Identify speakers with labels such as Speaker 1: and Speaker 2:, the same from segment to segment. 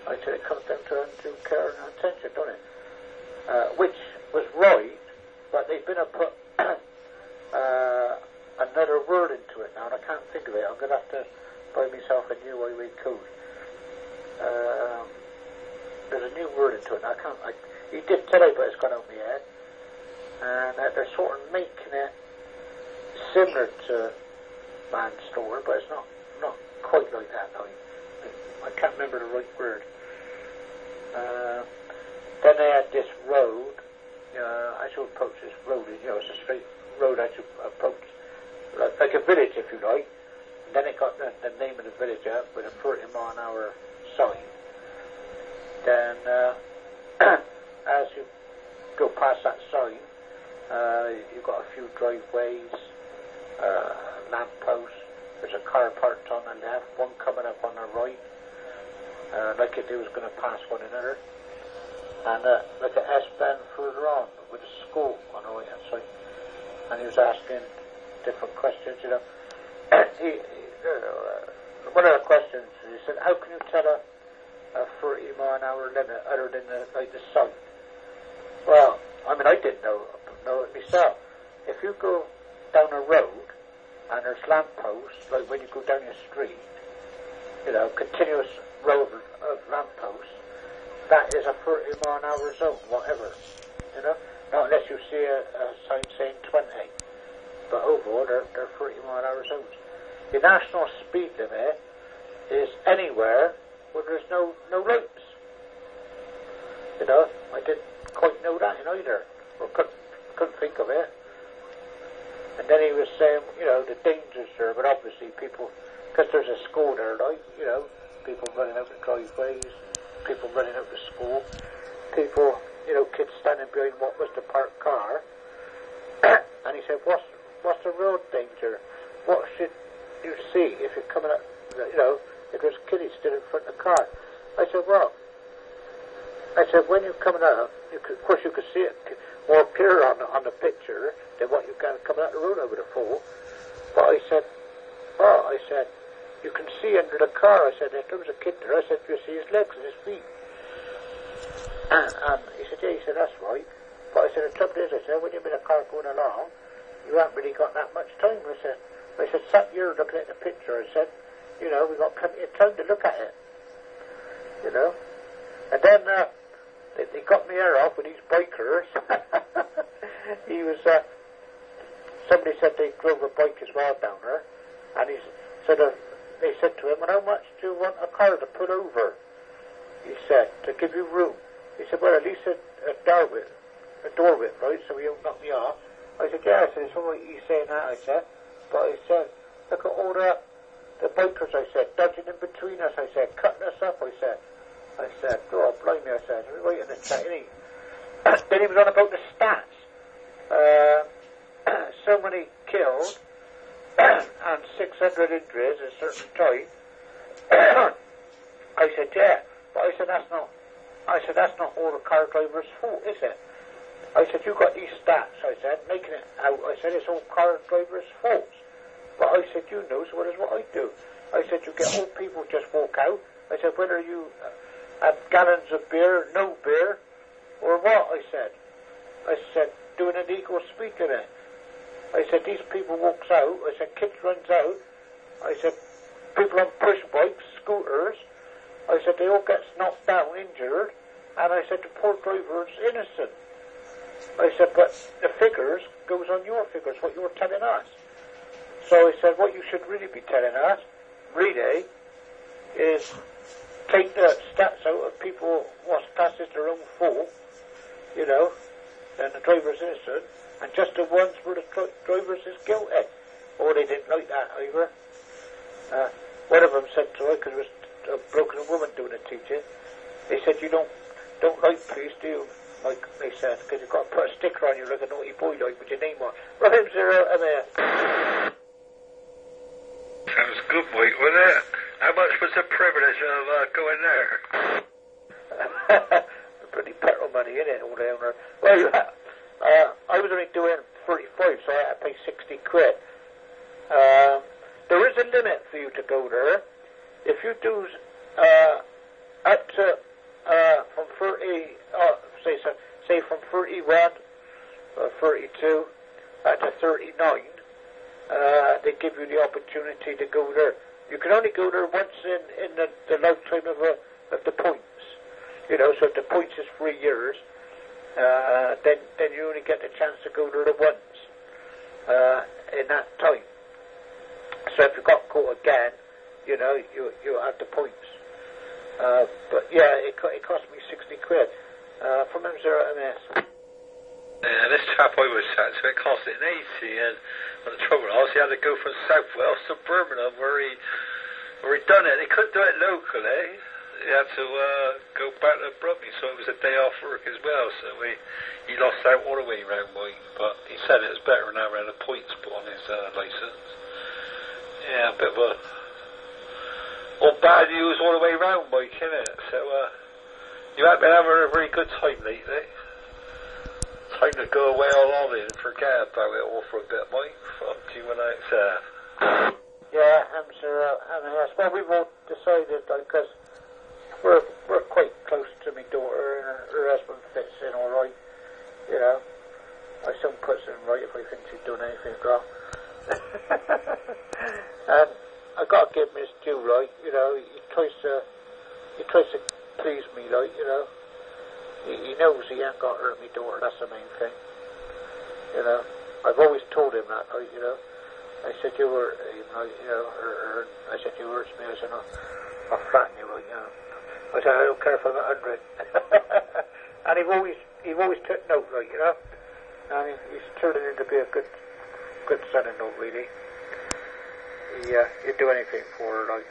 Speaker 1: I said, it comes down to undue care and attention, doesn't it? Which was right, but they've been put another word into it now, and I can't think of it. I'm going to have to buy myself a new highway code. There's a new word into it. He did tell me, but it's gone out of my head. And they're sort of making it similar to man's store, but it's not quite like that. I can't remember the right word. Then they had this road. As you approach this road, it's a straight road as you approach, like a village, if you like. And then it got the name of the village up with a 30-mile-an-hour sign. Then, as you go past that sign, you've got a few driveways, lampposts. There's a car parked on the left, one coming up on the right, like if they was going to pass one another. And like an S-bend further on with a school on the right hand side. And he was asking different questions, One of the questions, he said, how can you tell a 30-mile-an-hour limit other than the sign? Well, I didn't know it myself. If you go down a road and there's lampposts, like when you go down your street, continuous row of lampposts, that is a 30-mile-an-hour zone, whatever, Not unless you see a sign saying 20. But overall, they're 30-mile-an-hour zones. The national speed limit is anywhere where there's no lights. I didn't quite know that either, or couldn't think of it. And then he was saying, the dangers there, but obviously people, because there's a school there, people running out the driveways, people running out to school, people, kids standing behind what was the parked car. And he said, what's the road danger? What should you see if you're coming up, if there's kiddies still in front of the car? I said, well, when you're coming up, of course you could see it more clear on the picture than what you can coming out the road over the fall. But I said, you can see under the car. I said, if there was a kid there, I said, you see his legs and his feet. And he said, yeah, that's right. But I said, the trouble is, when you're in a car going along, you haven't really got that much time. I said, sat here looking at the picture. I said, we've got plenty of time to look at it. And then they got me hair off with these bikers. He was, somebody said they drove a bike as well down there, and they said to him, well, how much do you want a car to pull over? He said, to give you room. He said, well, at least a door width, right, so he won't knock me off. I said, yeah, it's all right, you saying that, I said. But I said, look at all the bikers, I said, dodging in between us, I said, cutting us up, I said, oh, blimey, I said, we're right in the chat, innit? Then he was on about the stats. So many killed, and 600 injuries at a certain time. I said, yeah, but I said, that's not all the car driver's fault, is it? I said, you got these stats, I said, making it out, I said, it's all car drivers' faults. But I said, you know as well as what I do. I said, you get old people just walk out. I said, whether you have gallons of beer, no beer, or what, I said, doing an equal speed limit. I said, these people walks out, I said, kids runs out, I said, people on push bikes, scooters, I said, they all get knocked down, injured, and I said, the poor driver is innocent. I said, but the figures goes on your figures, what you're telling us. So I said, what you should really be telling us, really, is take the stats out of people what's classed as their own fault, and the driver's innocent, and just the ones where the driver's is guilty. Oh, they didn't like that either. One of them said to her, because it was a broken woman doing the teaching, they said, you don't like police, do you? Like they said, because you've got to put a sticker on you like a naughty boy, like with your name on. Rhymes are out of there.
Speaker 2: Sounds good, mate, wasn't it? How much was the privilege of going there?
Speaker 1: Bloody petrol money, innit, all down there. Well, I was only doing 35, so I had to pay 60 quid. There is a limit for you to go there. If you do up to from 30, say from 31 or 32 to 39, they give you the opportunity to go there. You can only go there once in the lifetime of the points. You know, so if the points is 3 years, then you only get the chance to go there once in that time. So if you got caught again, you know, you have the points. But yeah, it cost me 60 quid from M0MS.
Speaker 2: Yeah, this chap I was chatting to, it cost it 80, and the trouble was he had to go from South Wales to Birmingham where he done it. He couldn't do it locally. He had to go back to Brumby, so it was a day off work as well. So he lost out all the way round, Mike. But he said it was better now around the points put on his licence. Yeah, a bit of a bad news all the way round, Mike, innit? So you haven't been having a very good time lately. Time to go away all on it and forget about it all for a bit, Mike. Up to you when it's
Speaker 1: Yeah, M0MS. Well, we've all decided, because we're quite close to my daughter, and her husband fits in all right. You know, my son puts in right if he thinks he's done anything wrong. And I got to give him his due, right? You know, he tries to please me, like, you know. He knows he ain't got to hurt me daughter, that's the main thing. You know, I've always told him that, like, you know. I said, you hurt, you know, I said, you hurt me. I said, no, I'll flatten you, like, you know. I said, I don't care if I'm 100. And he always took note, like, you know. And he's turning into be a good son-in-law, really. He'd do anything for her, like.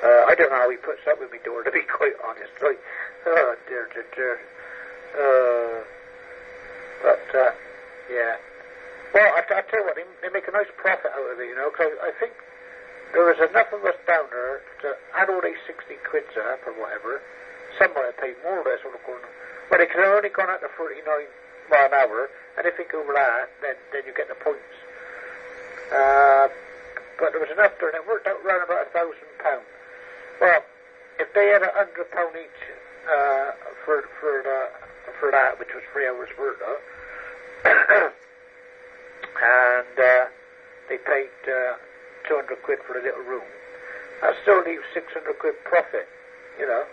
Speaker 1: I don't know how he puts up with me daughter, to be quite honest, like. Oh, dear. Yeah. Well, I tell you what, they make a nice profit out of it, you know, because I think there was enough of us down there to add all these 60 quids up or whatever. Some might have paid more or less. Well, they could have only gone out to 49 mile an hour, and if you go over that, then you get the points. But there was enough there, and it worked out around about £1,000. Well, if they had £100 each for that, which was 3 hours work of, and they paid 200 quid for a little room, that still leaves 600 quid profit, you know.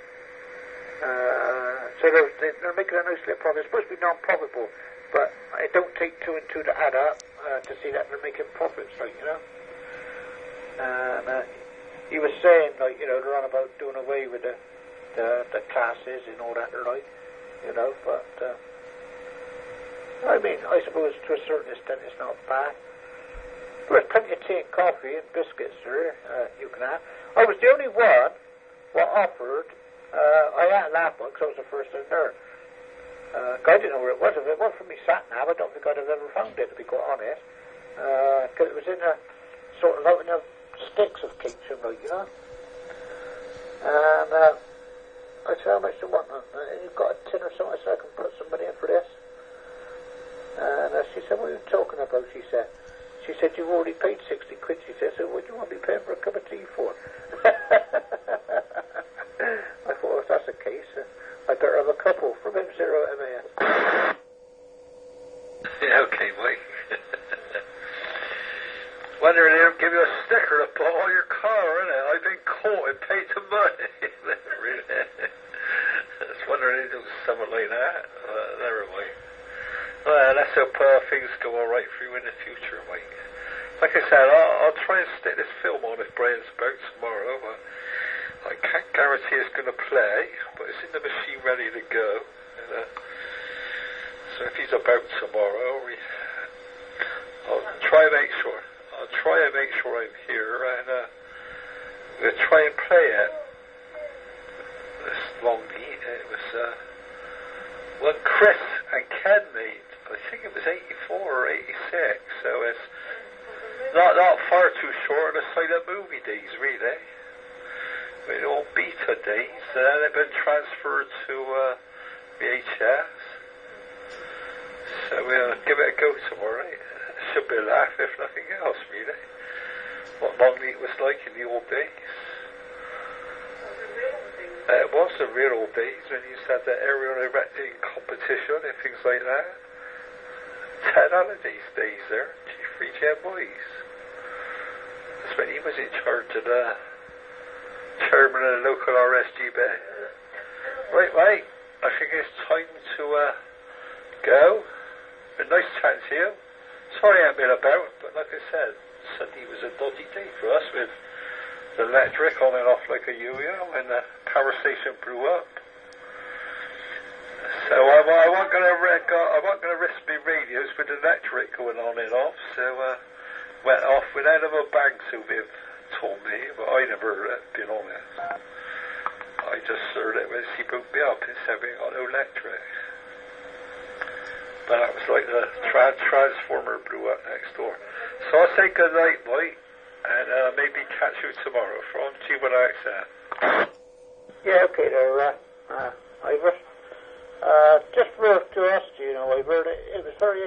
Speaker 1: So they're making a nice little profit. It's supposed to be non-profitable, but it don't take 2 and 2 to add up to see that they're making profits, like, you know. And he was saying, like, you know, they're on about doing away with the classes and all that, like, you know, but I mean, I suppose to a certain extent it's not bad. There's plenty of tea and coffee and biscuits there you can have. I was the only one what offered. I had to laugh because I was the first in there. I didn't know where it was. If it wasn't for me sat nav, I don't think I'd have ever found it, to be quite honest. Because it was in a sort of out in a sticks of cakes, like, you know. And I said, how much do you want? You've got a tin or something, so I can put some money in for this. And she said, what are you talking about? She said, you've already paid 60 quid. She said, so what do you want to be paying for a cup of tea for? I thought, well, if that's the case, I better have a couple from M0MS.
Speaker 2: Yeah, okay, Mike. Wondering if they'll give you a sticker to put on your car, innit? I've been caught and paid some money. Really? I was wondering if there was something like that. Never mind. Well, let's hope things go alright for you in the future, Mike. Like I said, I'll try and stick this film on if Brian's about tomorrow, but I can't guarantee it's going to play, but it's in the machine ready to go. And, so if he's about tomorrow, I'll try and make sure I'm here, and we'll try and play it. This long meet, it was when Chris and Ken made, I think it was 84 or 86, so it's not far too short on the side of movie days, really. With all beta days, and then they've been transferred to VHS. So we'll give it a go tomorrow. Should be a laugh, if nothing else, really. What Longleat was like in the old days. It was the real old days when you used to have the aerial erecting competition and things like that. Ted Halliday's days there, G3 Boys. That's when he was in charge of the chairman of the local RSGB. Right, mate, I think it's time to go. Been nice chatting to you. Sorry I haven't been about, but like I said, Sunday was a dodgy day for us with the electric on and off like a yo-yo, and the power station blew up. So I wasn't going to risk my radios with the electric going on and off, so went off without a bang, so Viv told me, but I never heard it, being honest. I just heard it when she broke me up and said we got no electric. But that was like the transformer blew up next door. So I'll say good night, mate, and maybe catch you tomorrow from G1XM.
Speaker 1: Yeah, okay there, Ivor. Just for curiosity, Ivor, it was very